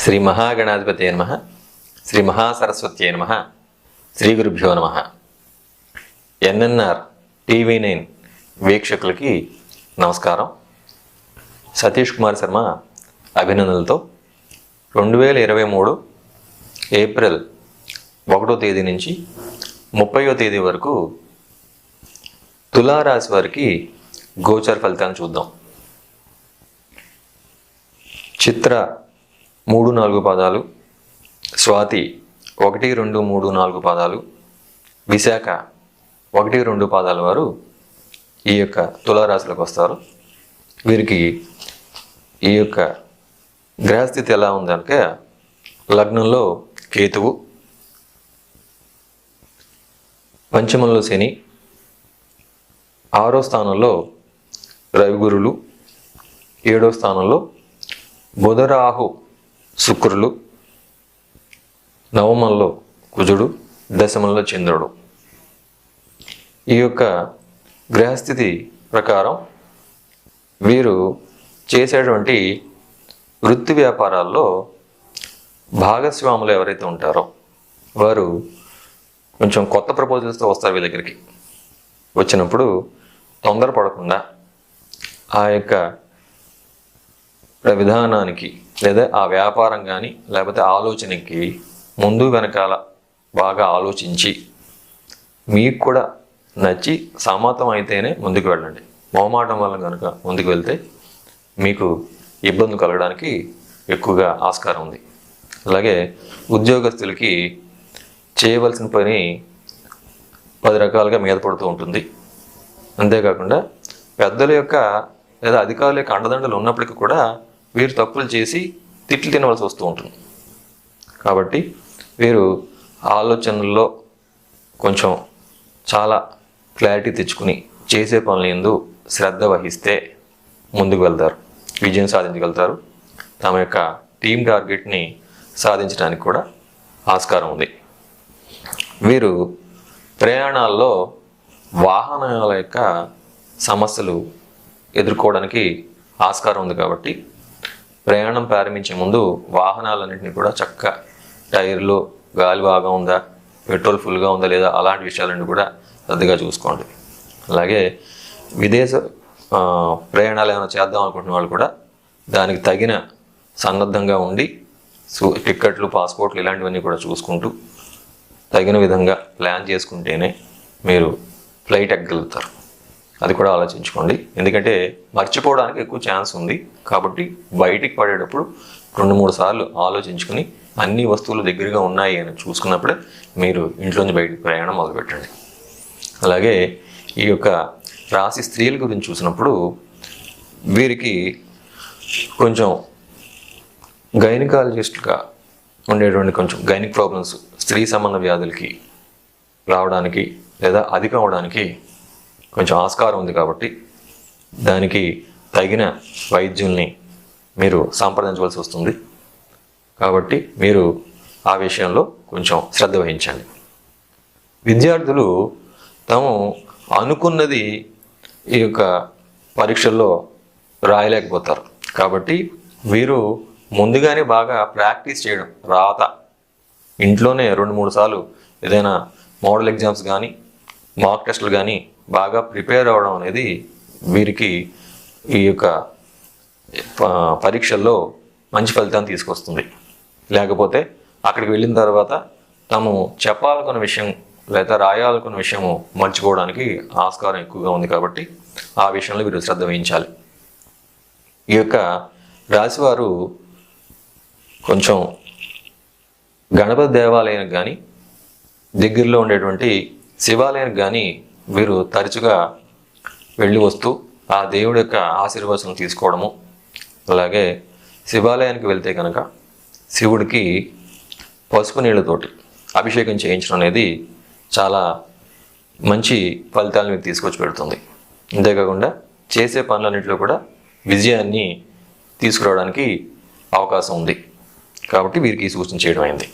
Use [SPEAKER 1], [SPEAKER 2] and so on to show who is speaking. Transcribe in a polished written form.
[SPEAKER 1] శ్రీ మహాగణాధిపతయ నమః. శ్రీ మహాసరస్వత్యై నమః. శ్రీ గురుభ్యో నమః. ఎన్ఎన్ఆర్ టీవీ9 వీక్షకులకి నమస్కారం. సతీష్ కుమార్ శర్మ అభినందనలతో 2023 ఏప్రిల్ 1వ తేదీ నుంచి 30వ తేదీ వరకు తులారాశి వారికి గోచర ఫలితాన్ని చూద్దాం. చిత్ర 3-4 పాదాలు, స్వాతి 1-2-3-4 పాదాలు, విశాఖ 1-2 పాదాల వారు ఈ యొక్క తులారాశిలోకి వస్తారు. వీరికి ఈ యొక్క గ్రహస్థితి ఎలా ఉందనక లగ్నంలో కేతువు, పంచమంలో శని, 6వ స్థానంలో రవిగురులు, 7వ స్థానంలో బుధరాహు శుక్రులు, నవమంలో కుజుడు, దశమంలో చంద్రుడు. ఈ యొక్క గ్రహస్థితి ప్రకారం వీరు చేసేటువంటి వృత్తి వ్యాపారాల్లో భాగస్వాములు ఎవరైతే ఉంటారో వారు కొంచెం కొత్త ప్రపోజల్స్తో వస్తారు. వీళ్ళ దగ్గరికి వచ్చినప్పుడు తొందరపడకుండా ఆ యొక్క విధానానికి లేదా ఆ వ్యాపారం కానీ లేకపోతే ఆలోచనకి ముందు వెనకాల బాగా ఆలోచించి మీకు కూడా నచ్చి సమ్మతం అయితేనే ముందుకు వెళ్ళండి. మొహమాటం వల్ల కనుక ముందుకు వెళ్తే మీకు ఇబ్బంది కలగడానికి ఎక్కువగా ఆస్కారం ఉంది. అలాగే ఉద్యోగస్తులకి చేయవలసిన పని 10 రకాలుగా మీద పడుతూ ఉంటుంది. అంతేకాకుండా పెద్దల యొక్క లేదా అధికారుల యొక్క అండదండలు ఉన్నప్పటికీ కూడా వీరు తప్పులు చేసి తిట్లు తినవలసి వస్తూ ఉంటుంది. కాబట్టి వీరు ఆలోచనల్లో కొంచెం చాలా క్లారిటీ తెచ్చుకుని చేసే పనులు యందు శ్రద్ధ వహిస్తే ముందుకు వెళ్తారు, విజయం సాధించగలుగుతారు. తమ యొక్క టీం టార్గెట్ని సాధించడానికి కూడా ఆస్కారం ఉంది. వీరు ప్రయాణాల్లో వాహనాల యొక్క సమస్యలు ఎదుర్కోవడానికి ఆస్కారం ఉంది. కాబట్టి ప్రయాణం ప్రారంభించే ముందు వాహనాలన్నింటినీ కూడా చక్కగా టైర్లు గాలి బాగా ఉందా, పెట్రోల్ ఫుల్గా ఉందా లేదా అలాంటి విషయాలన్నీ కూడా శ్రద్ధగా చూసుకోండి. అలాగే విదేశ ప్రయాణాలు ఏమైనా చేద్దాం అనుకుంటున్న వాళ్ళు కూడా దానికి తగిన సన్నద్ధంగా ఉండి టిక్కెట్లు, పాస్పోర్ట్లు ఇలాంటివన్నీ కూడా చూసుకుంటూ తగిన విధంగా ప్లాన్ చేసుకుంటేనే మీరు ఫ్లైట్ ఎక్కగలుగుతారు. అది కూడా ఆలోచించుకోండి. ఎందుకంటే మర్చిపోవడానికి ఎక్కువ ఛాన్స్ ఉంది. కాబట్టి బయటికి పడేటప్పుడు 2-3 సార్లు ఆలోచించుకుని అన్ని వస్తువులు దగ్గరగా ఉన్నాయి అని చూసుకున్నప్పుడే మీరు ఇంట్లోంచి బయటికి ప్రయాణం మొదలుపెట్టండి. అలాగే ఈ యొక్క రాశి స్త్రీల గురించి చూసినప్పుడు వీరికి కొంచెం గైనకాలజిస్ట్గా ఉండేటువంటి కొంచెం గైనిక్ ప్రాబ్లమ్స్, స్త్రీ సంబంధ వ్యాధులకి రావడానికి లేదా అధికం అవడానికి కొంచెం ఆస్కారం ఉంది. కాబట్టి దానికి తగిన వైద్యుల్ని మీరు సంప్రదించవలసి వస్తుంది. కాబట్టి మీరు ఆ విషయంలో కొంచెం శ్రద్ధ వహించండి. విద్యార్థులు తాము అనుకున్నది ఈ యొక్క పరీక్షల్లో రాయలేకపోతారు. కాబట్టి వీరు ముందుగానే బాగా ప్రాక్టీస్ చేయడం, రాత ఇంట్లోనే 2-3 సార్లు ఏదైనా మోడల్ ఎగ్జామ్స్ కానీ మాక్ టెస్టులు కానీ బాగా ప్రిపేర్ అవ్వడం అనేది వీరికి ఈ యొక్క పరీక్షల్లో మంచి ఫలితాన్ని తీసుకొస్తుంది. లేకపోతే అక్కడికి వెళ్ళిన తర్వాత తాము చెప్పాలనుకున్న విషయం లేదా రాయాలనుకున్న విషయము మర్చిపోవడానికి ఆస్కారం ఎక్కువగా ఉంది. కాబట్టి ఆ విషయంలో వీరు శ్రద్ధ వహించాలి. ఈ యొక్క రాశివారు కొంచెం గణపతి దేవాలయానికి కానీ దగ్గరలో ఉండేటువంటి శివాలయానికి కానీ వీరు తరచుగా వెళ్ళి వస్తూ ఆ దేవుడి యొక్క ఆశీర్వచనం తీసుకోవడము. అలాగే శివాలయానికి వెళ్తే కనుక శివుడికి పసుపు నీళ్ళతోటి అభిషేకం చేయించడం అనేది చాలా మంచి ఫలితాలను మీకు తీసుకొచ్చి పెడుతుంది. అంతేకాకుండా చేసే పనులన్నింటిలో కూడా విజయాన్ని తీసుకురావడానికి అవకాశం ఉంది. కాబట్టి వీరికి ఈ సూచన చేయడం అయింది.